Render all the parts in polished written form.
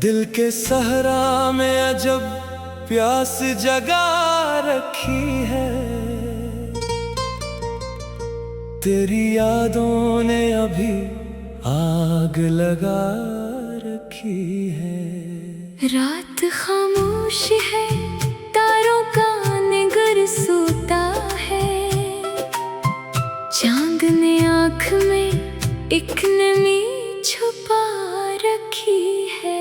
दिल के सहरा में अजब प्यास जगा रखी है। तेरी यादों ने अभी आग लगा रखी है। रात खामोश है, तारों का निगर सोता है। चांद ने आँख में एक नमी छुपा रखी है।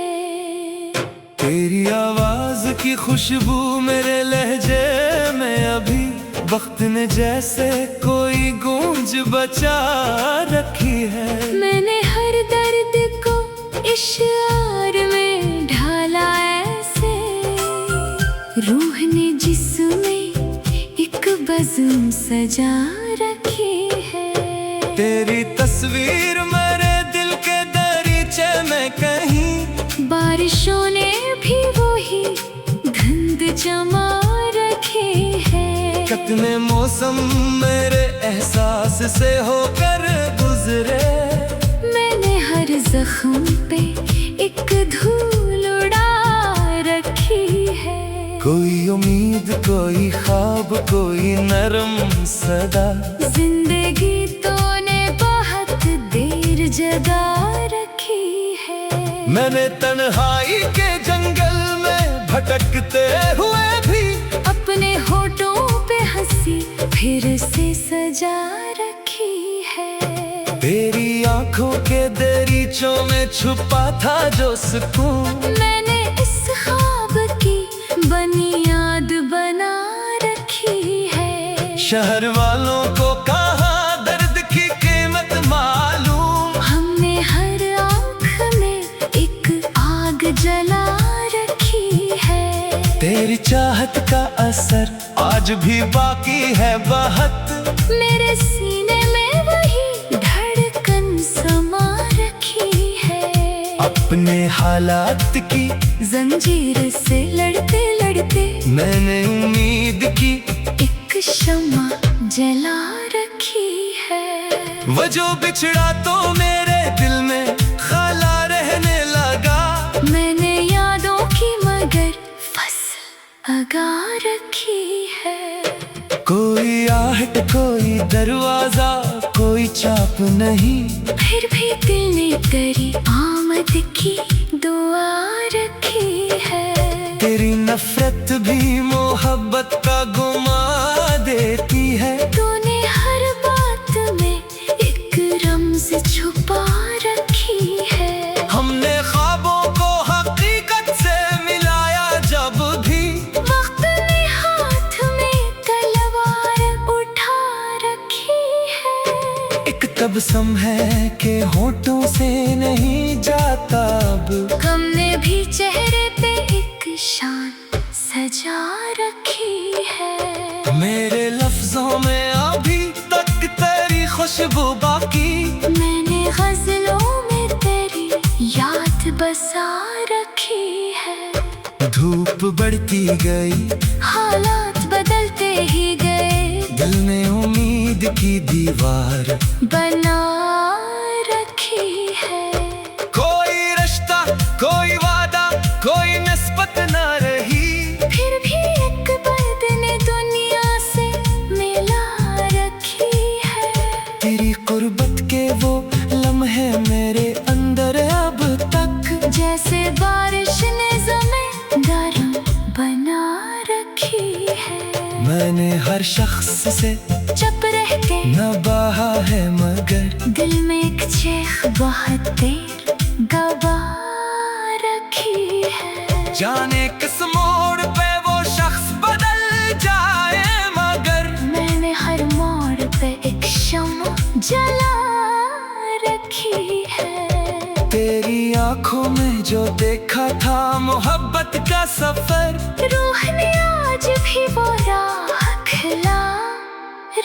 तेरी आवाज की खुशबू मेरे लहजे में अभी वक्त ने जैसे कोई गूंज बचा रखी है। मैंने हर दर्द को इशार में ढाला ऐसे, रूह ने जिसमें एक बज़म सजा रखी है। तेरी तस्वीर मेरे दिल के दरीचे में कहीं, बारिशों ने भी वही धुंध जमा रखी है। कितने मौसम मेरे एहसास से होकर गुजरे। मैंने हर जख्म पे एक धूल उड़ा रखी है। कोई उम्मीद, कोई ख्वाब, कोई नरम सदा, जिंदगी तो ने बहुत देर जगा रखी है। मैंने तन्हाई के जंगल में भटकते हुए भी अपने होठों पे हंसी फिर से सजा रखी है। तेरी आंखों के दरीचों में छुपा था जो सुकून, मैंने इस ख्वाब की बुनियाद बना रखी है। शहर वालों को कहाँ दर्द की कीमत मालूम, हमने हर आँख में एक आग जला रखी है। तेरी चाहत का असर आज भी बाकी है बहुत, मेरे सीने में वही धड़कन समा रखी है। अपने हालात की जंजीर से लड़ते लड़ते मैंने उम्मीद की एक शम्मा जला रखी है। वो जो बिछड़ा तो मेरे दिल में खाला रहने लगा। मैंने यादों की मगर फसल लगा रखी है। कोई आहट, कोई दरवाजा, कोई चाप नहीं, फिर भी दिल ने तेरी आमद की दुआ रखी है। तेरी नफरत भी मोहब्बत का गुमा देती है। तूने हर बात में एक रम्ज छुपा रखी है। हमने ख्वाबों को हकीकत से मिलाया जब भी, वक्त ने हाथ में तलवार उठा रखी है। एक तबसम है कि होठों से नहीं जाता अब, गम ने भी चेहरे पे एक शान सजा रखी है। मेरे लफ्जों में अभी तक तेरी खुशबू बाकी, मैंने गजलों में तेरी याद बसा रखी है। धूप बढ़ती गई, हालात बदलते ही गए, दिल ने उम्मीद की दीवार बना रखी है। कोई रिश्ता, कोई वादा, कोई निस्बत न रही, फिर भी एक बर्द ने दुनिया से मिला रखी है। तेरी कुर्बत के वो लम्हे मेरे अंदर अब तक, जैसे बारिश ने ज़मीं गर्म बना रखी है। मैंने हर शख्स से चुप रह के न बाहा है मगर दिल में एक चेख बहुत देर दबा रखी है। जाने किस मोड़ पे वो शख्स बदल जाए मगर मैंने हर मोड़ पे एक शम्मा जला रखी है। तेरी आंखों में जो देखा था मोहब्बत का सफर, रूह ने आज भी वो राह खिला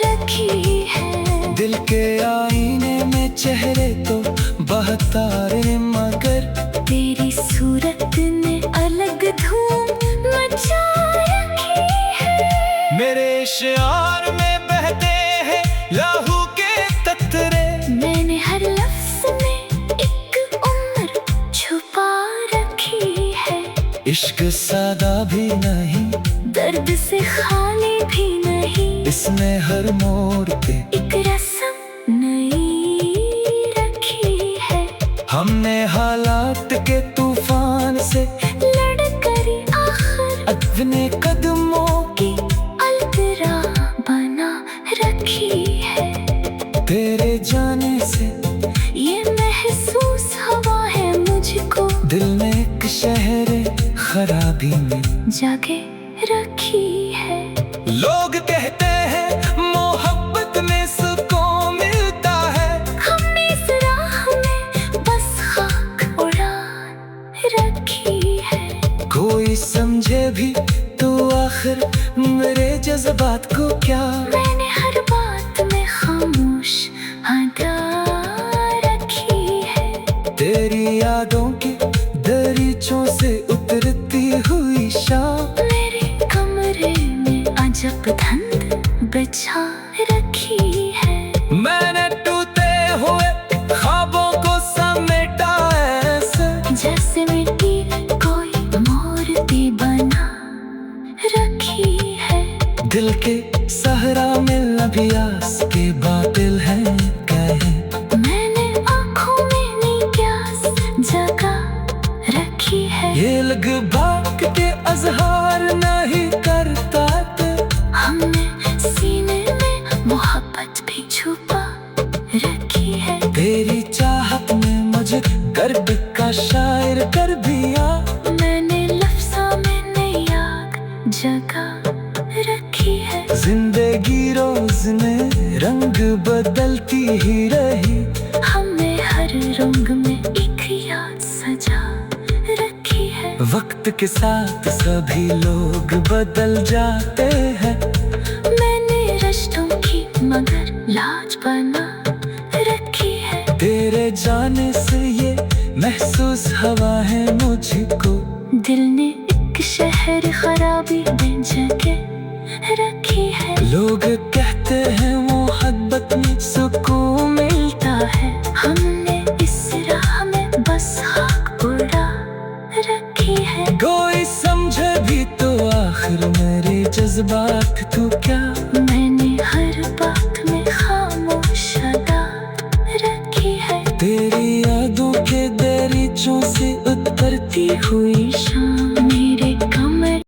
रखी है। दिल के आईने में चेहरे तो बहतारे मगर तेरी सूरत ने अलग धूम मचा रखी है। मेरे शियार में बहते हैं लहू के कतरे, मैंने हर लफ्ज में एक उम्र छुपा रखी इश्क सादा भी नहीं, दर्द से खाली भी नहीं, इसमें हर मोड़ पे एक रस्म नई रखी है। हमने हालात के तूफान से लड़कर आखिर अपने कदमों की अलतरा बना रखी है। तेरे जाने से ये महसूस हुआ है मुझको, दिल में एक शहर खराबी में जगे रखी है। लोग कहते हैं मोहब्बत में सुकून मिलता है, हमने इस राह में बस खाक उड़ा रखी है। कोई समझे भी तो आखिर मेरे जज्बात को क्या, मैंने हर बात में खामोश अदा रखी है। तेरी यादों की दरीचों से उतरती हुई शाम मेरे कमरे में अजब धंध बिछा रखी है। मैंने टूटे हुए ख्वाबों को समेटा ऐसे, जैसे मिट्टी कोई मूर्ति बना रखी है। दिल के सहरा में अभियास के बातिल हैं कहे, मैंने आँखों में निग्यास जगा रखी है। ये लग भाग के अजहार नहीं करता ते, हमने सीने में मोहब्बत भी छुपा रखी है। तेरी चाहत में मुझे कर्ब का शायर कर दिया, मैंने लफ्ज़ों में नई आग जगा रखी है। जिंदगी रोज में रंग बदलती ही रही, हमने हर रंग में एक याद सजा रखी है। वक्त के साथ सभी लोग बदल जाते हैं, मैंने रिश्तों की मगर लाज बना रखी है। तेरे जाने से ये महसूस हुआ है मुझको, दिल ने एक शहर खराबी में जगह रखी है। लोग कहते हैं मोहब्बत में सुकून मिलता है, हमने इस राह में बस खाक उड़ा रखी है। कोई समझे भी तो आखिर मेरे जज्बात तू क्या, मैंने हर बात में खामोश अदा रखी है। तेरी यादों के दरीचों से उतरती हुई शाम मेरे कमरे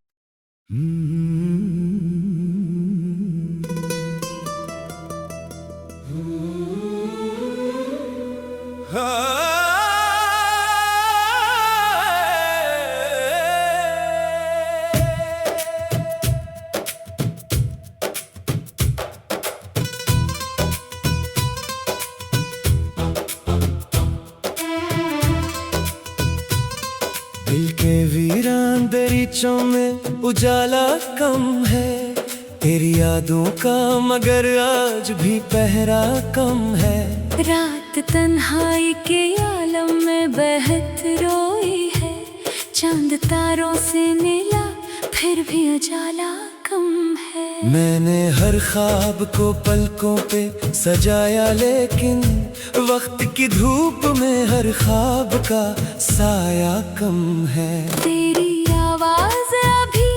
दिल के वीरान दरीचों में उजाला कम है, तेरी यादों का मगर आज भी पहरा कम है। रात तन्हाई के आलम में बहत रोई है, चांद तारों से नीला फिर भी उजाला कम है। मैंने हर ख्वाब को पलकों पे सजाया, लेकिन वक्त की धूप में हर ख्वाब का साया कम है। तेरी आवाज अभी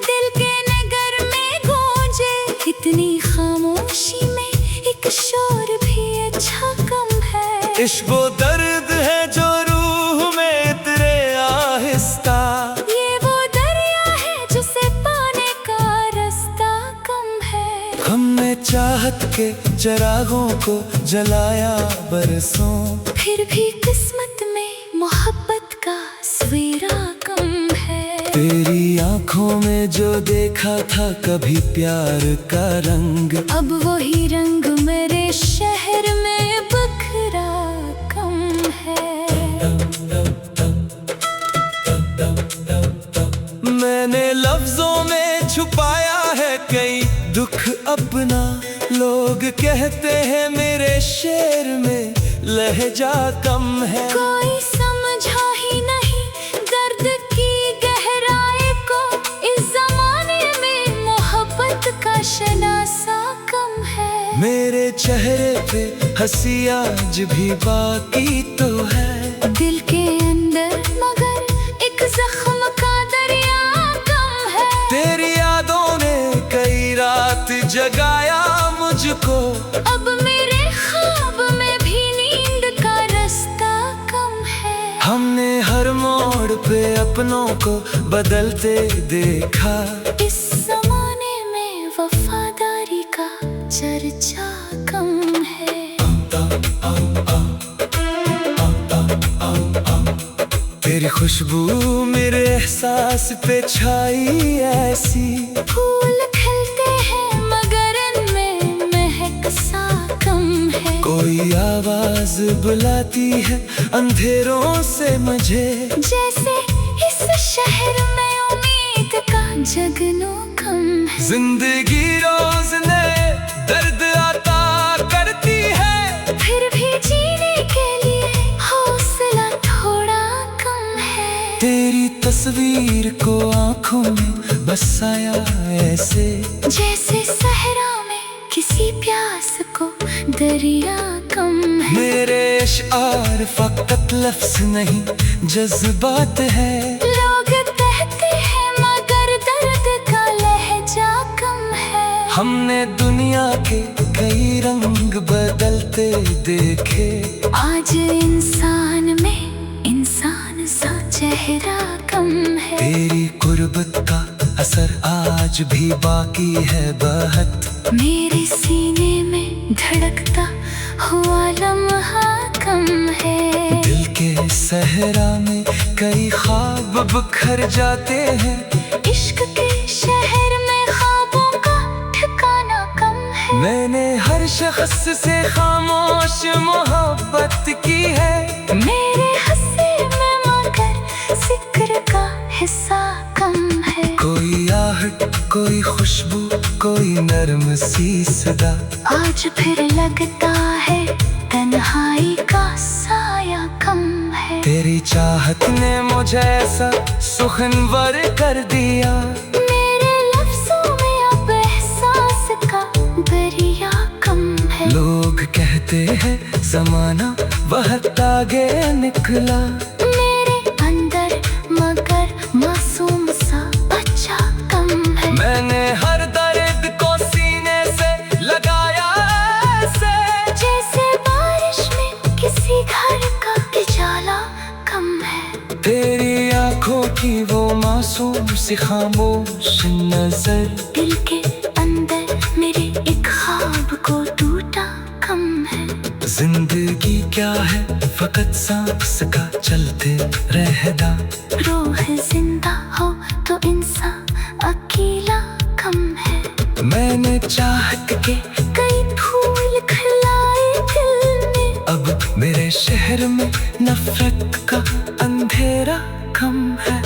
दिल के नगर में गूंजे, इतनी खामोशी में एक शोर भी अच्छा कम है। इश्क वो दर्द है जो रूह में उतरे आहिस्ता, ये वो दरिया है जिसे पाने का रास्ता कम है। हमने चाहत के चिरागों को जलाया बरसों, फिर भी किस्मत में मोहब्बत का सवेरा कम है। तेरी आंखों में जो देखा था कभी प्यार का रंग, अब वही रंग मेरे शहर में बखरा कम है। मैंने लफ्जों में छुपाया है कई दुख अपना, लोग कहते हैं मेरे शेर में लहजा कम है। कोई समझा ही नहीं दर्द की गहराई को, इस जमाने में मोहब्बत का शनासा कम है। मेरे चेहरे पे हंसी आज भी बाकी तो है, दिल के अंदर मगर एक जख्म का दरिया सपनों को बदलते देखा। इस जमाने में वफादारी का चर्चा कम है। तेरी खुशबू मेरे एहसास पे छाई ऐसी। फूल खिलते हैं मगर इनमें महक सा कम है। कोई आवाज बुलाती है अंधेरों से मुझे, जैसे इस शहर में उम्मीद का जगनू कम है। जिंदगी रोज नए दर्द आता करती है, फिर भी जीने के लिए हौसला थोड़ा कम है। तेरी तस्वीर को आंखों में बसाया ऐसे, जैसे सहरा में किसी प्यास को दरिया कम है। मेरे इशार फकत लफ्ज नहीं जज्बात है। लोग कहते हैं मगर दर्द का लहजा कम है। हमने दुनिया के कई रंग बदलते देखे, आज इंसान में इंसान सा चेहरा कम है। तेरी कुर्बत का असर आज भी बाकी है बहुत। मेरे सीने में धड़कता हुआ लम्हा कम है। दिल के सहरा में कई ख्वाब बिखर जाते हैं। इश्क के शहर में ख्वाबों का ठिकाना कम है। मैंने हर शख्स से खामोश मोहब्बत की है। मेरे हंसी में मगर जिक्र का हिस्सा कम है। कोई आहट, कोई खुशबू, कोई नरम सी सदा। आज फिर लगता है तन्हाई का साया कम है। तेरी चाहत ने मुझे ऐसा सुखनवर कर दिया। मेरे लफ्जों में अब एहसास का दरिया कम है। लोग कहते हैं जमाना बहुत आगे निकला, मेरे अंदर मगर मासूम सा बच्चा कम है। मैंने हर दर्द को सीने से लगाया ऐसे, जैसे बारिश में किसी घर का उजाला कम है। तेरी आंखों की वो मासूम सी खामोश नजर, दिल के अंदर मेरे एक ख्वाब को टूटा कम है। जिंदगी क्या है फकत सांस का चलते रहना। रूह जिंदा हो तो इंसान अकेला कम है। मैंने चाह के कई फूल खिलाए दिल में, अब मेरे शहर में नफरत का अंधेरा कम है।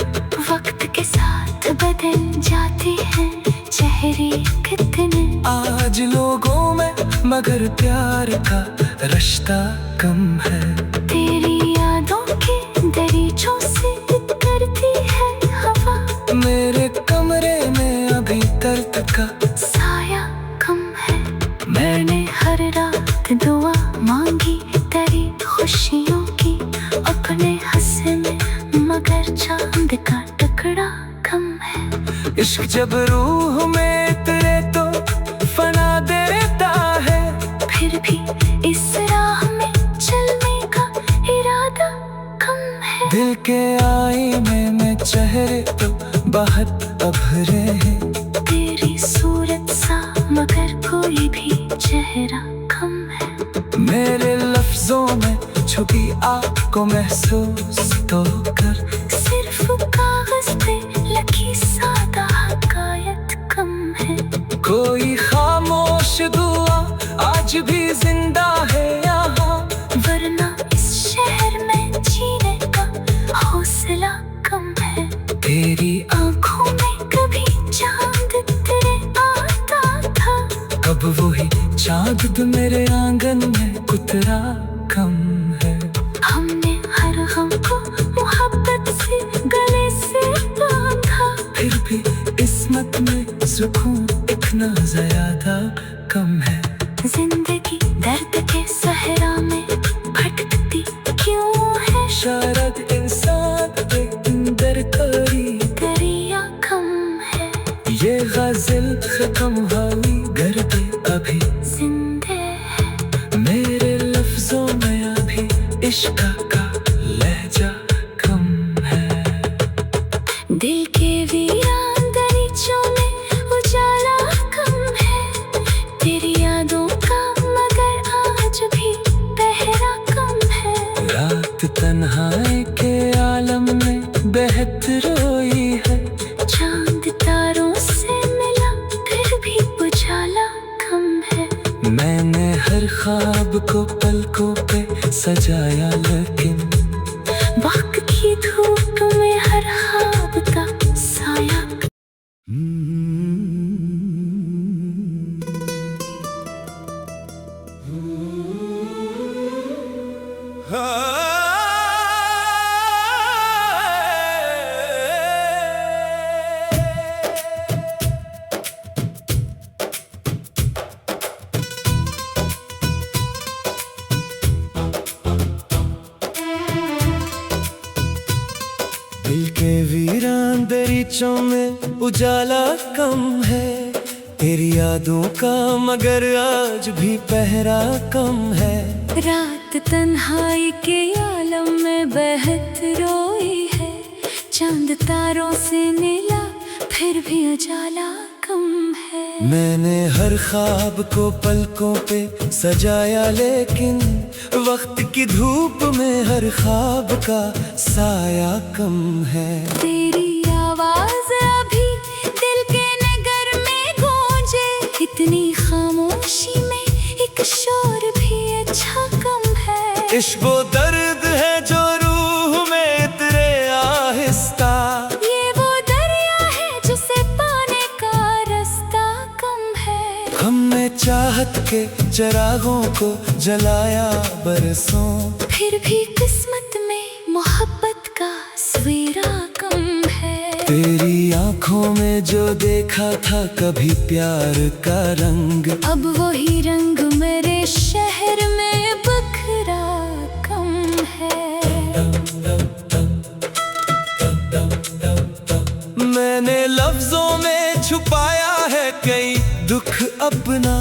वक्त के साथ बदल जाते हैं चेहरे कितने। आज लोगों में मगर प्यार का रिश्ता कम है। तेरी यादों के दरीचों से करती है हवा, मेरे कमरे में अभी दर्द का साया कम है। मैंने हर रात दुआ मांगी तेरी खुशियों की, अपने हंसे में मगर चांद का टुकड़ा कम है। इश्क जब रूह में तेरे तो फना देता है, फिर भी इस राह में चलने का इरादा कम है। दिल के आईने में चेहरे तो बहुत अभरे हैं। तेरी सूरत सा मगर कोई भी चेहरा कम है। मेरे लफ्जों में छुपी आग को महसूस तो कर, सिर्फ कागज पे लगी सादा हकायत कम है। कोई खामोश दुआ आज भी जिंदा है यहाँ, वरना इस शहर में जीने का हौसला कम है। तेरी आंखों में कभी चांद तेरे आता था, कब वही चांद मेरे आंगन में उतरा कम है। हमने हर गम को मोहब्बत से गले से बांधा, फिर भी किस्मत में सुकून इतना ज्यादा कम है। जिंदगी दर्द के सहरा में भटकती क्यों है। शायद इंसान के अंदर कोई दरिया कम है। ये गजल खत्म हुई घर पे अभी जिंदे है मेरे लफ्जों में अभी इश्क का लहजा कम है। ख्वाब को पलकों पे सजाया, लेकिन वक्त की धूप में हर ख्वाब का साया। दिल के वीरान दरीचों में उजाला कम है, तेरी यादों का मगर आज भी पहरा कम है। रात तन्हाई के आलम में बहत रोई है, चांद तारों से नीला फिर भी उजाला कम है। मैंने हर ख्वाब को पलकों पे सजाया, लेकिन वक्त की धूप में हर ख्वाब का साया कम है। तेरी आवाज अभी दिल के नगर में गूंजे, इतनी खामोशी में एक शोर भी अच्छा कम है। इश्क वो दर्द है जो रूह में उतरे आहिस्ता, ये वो दरिया है जिसे पाने का रास्ता कम है। हमने चाहत के चिरागों को जलाया बरसों, फिर भी किस्मत में मोहब्बत का सवेरा कम है। तेरी आंखों में जो देखा था कभी प्यार का रंग, अब वही रंग मेरे शहर में बखरा कम है। मैंने लफ्जों में छुपाया है कई दुख अपना,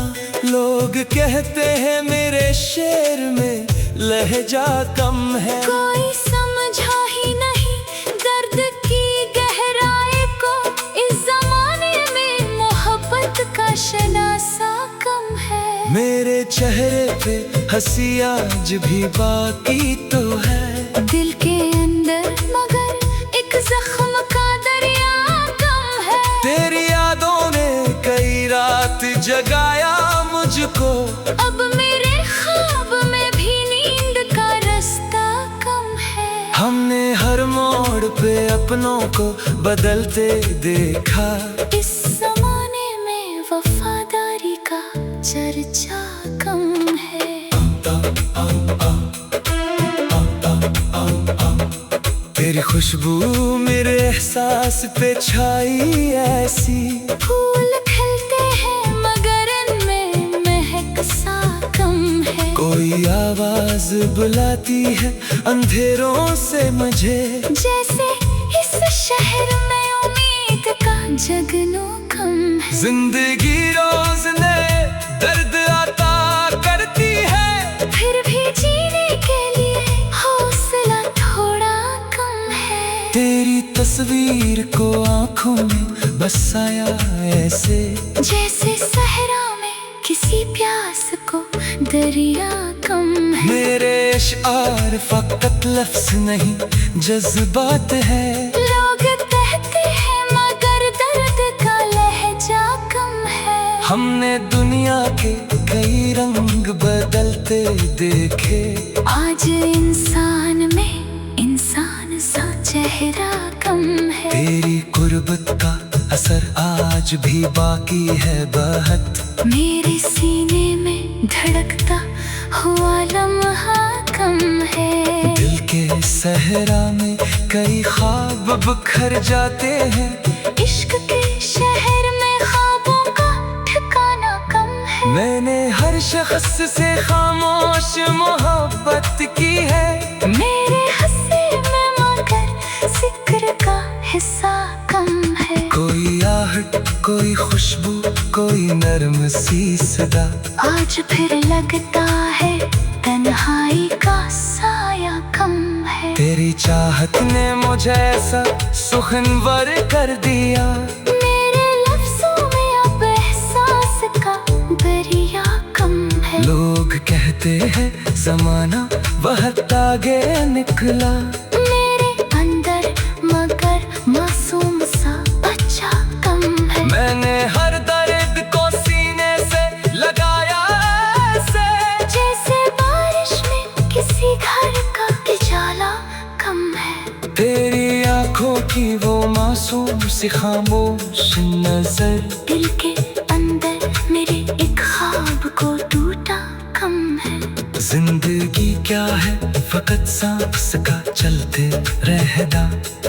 लोग कहते हैं मेरे शेर में लहजा कम है। कोई समझा ही नहीं दर्द की गहराई को, इस जमाने में मोहब्बत का शनासा कम है। मेरे चेहरे पे हंसी आज भी बाकी तो है, दिल के अंदर मगर एक जख्म का दरिया कम है। तेरी यादों ने कई रात जगाया मुझको, अब मेरे ख्वाब में भी नींद का रास्ता कम है। हमने हर मोड़ पे अपनों को बदलते देखा, इस जमाने में वफादारी का चर्चा कम है। तेरी खुशबू मेरे एहसास पे छाई ऐसी, फूल खिलते हैं मगर इनमें महक सा कम है। कोई आवाज बुलाती है अंधेरों से मुझे, जैसे इस शहर में उम्मीद का जगनू कम है। जिंदगी रोज नए दर्द आता करती है, फिर भी जीने के लिए हौसला थोड़ा कम है। तेरी तस्वीर को आंखों में बसाया ऐसे, जैसे सहरा में किसी प्यास को दरिया कम है। मेरे इशार फकत लफ्ज नहीं जज्बात है, लोग कहते हैं मगर दर्द का लहजा कम है। हमने दुनिया के कई रंग बदलते देखे, आज इंसान में इंसान सा चेहरा कम है। तेरी कुर्बत का असर आज भी बाकी है बहुत, मेरे सीने में धड़कता हुआ लम्हा कम है। दिल के सहरा में कई ख्वाब बिखर जाते हैं, इश्क के शहर में ख्वाबों का ठिकाना कम है। मैंने हर शख्स से खामोश मोहब्बत की है, मेरे हंसी में मगर जिक्र का हिस्सा कम है। कोई आहट कोई खुशबू कोई नरम सी सदा, आज फिर लगता है तन्हाई का साया कम है। तेरी चाहत ने मुझे ऐसा सुखनवर कर दिया, मेरे लफ्जों में अब एहसास का दरिया कम है। लोग कहते हैं जमाना बहुत आगे निकला, मेरे अंदर मगर मासूम सा बच्चा कम है। मैंने हर दर्द को सीने से लगाया ऐसे, मासूम सी खामोश नजर। दिल के अंदर मेरे एक ख्वाब को टूटा कम है। जिंदगी क्या है फकत सांस का चलते रहना।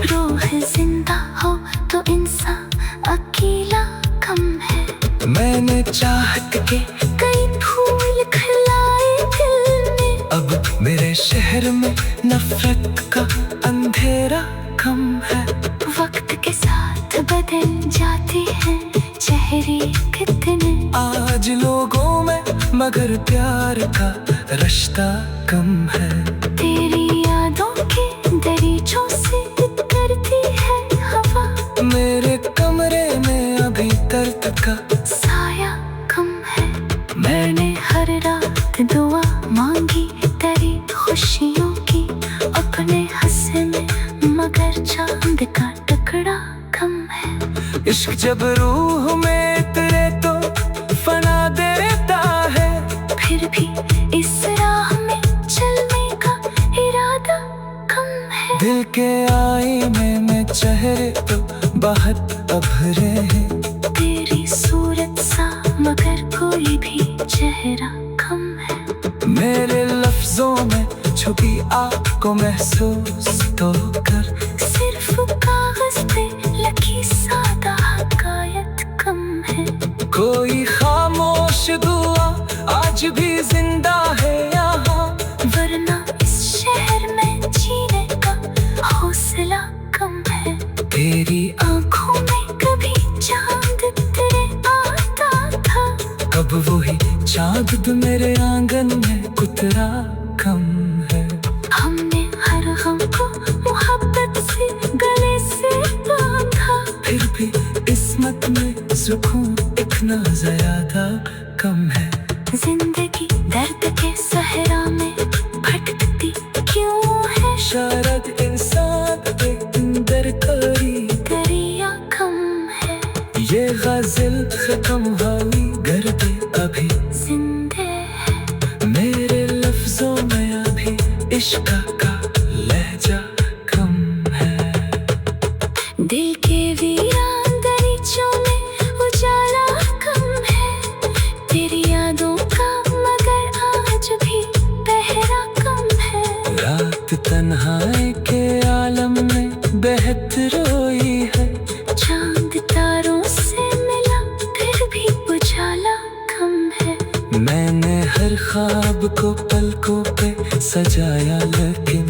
रूह जिंदा हो तो इंसान अकेला कम है। मैंने चाह के कई फूल खिलाए दिल में, अब मेरे शहर में नफरत का अंधेरा कम है। वक्त के साथ बदल जाते हैं चेहरे कितने, आज लोगों में मगर प्यार का रिश्ता कम है। तेरी यादों के दरीचों से करती है हवा, मेरे कमरे में अभी दर्द का साया कम है। मैंने हर रात दुआ मांगी तेरी खुशियों की, अपने हंसे में मगर चांद का टुकड़ा कम है। इश्क जब रूह में तेरे तो फना देता है, फिर भी इस राह में चलने का इरादा कम है। दिल के आईने में चेहरे तो बहुत अभरे हैं। तेरी सूरत सा मगर कोई भी चेहरा कम है। मेरे लफ्जों में छुपी आग को महसूस तो कर, सिर्फ कागज पे लगी सादा हकायत कम है। कोई खामोश दुआ आज भी जिंदा है यहाँ, वरना इस शहर में जीने का हौसला कम है। तेरी आँखों में कभी चांद तेरे आता था, अब वही चाँद भी मेरे आंगन में कुतरा कम है। हमने हर गम को मोहब्बत से गले से बांधा, फिर भी किस्मत में सुकून इतना ज्यादा कम है। जिंदगी दर्द के सहरा में भटकती क्यों है। शायद इंसान के अंदर कोई दरिया कम है। ये गजल खत्म हुई घर पे अभी जिंदे है मेरे लफ्जों में अभी इश्क का लहजा कम है। दिल के वीरान दरीचों में उजाला कम है। तेरी यादों का मगर आज भी पहरा कम है। रात तन्हाई के आलम में बहत रोई है, चांद तारों से मिला फिर भी उजाला कम है। मैंने हर ख्वाब को पलकों पे सजाया लेकिन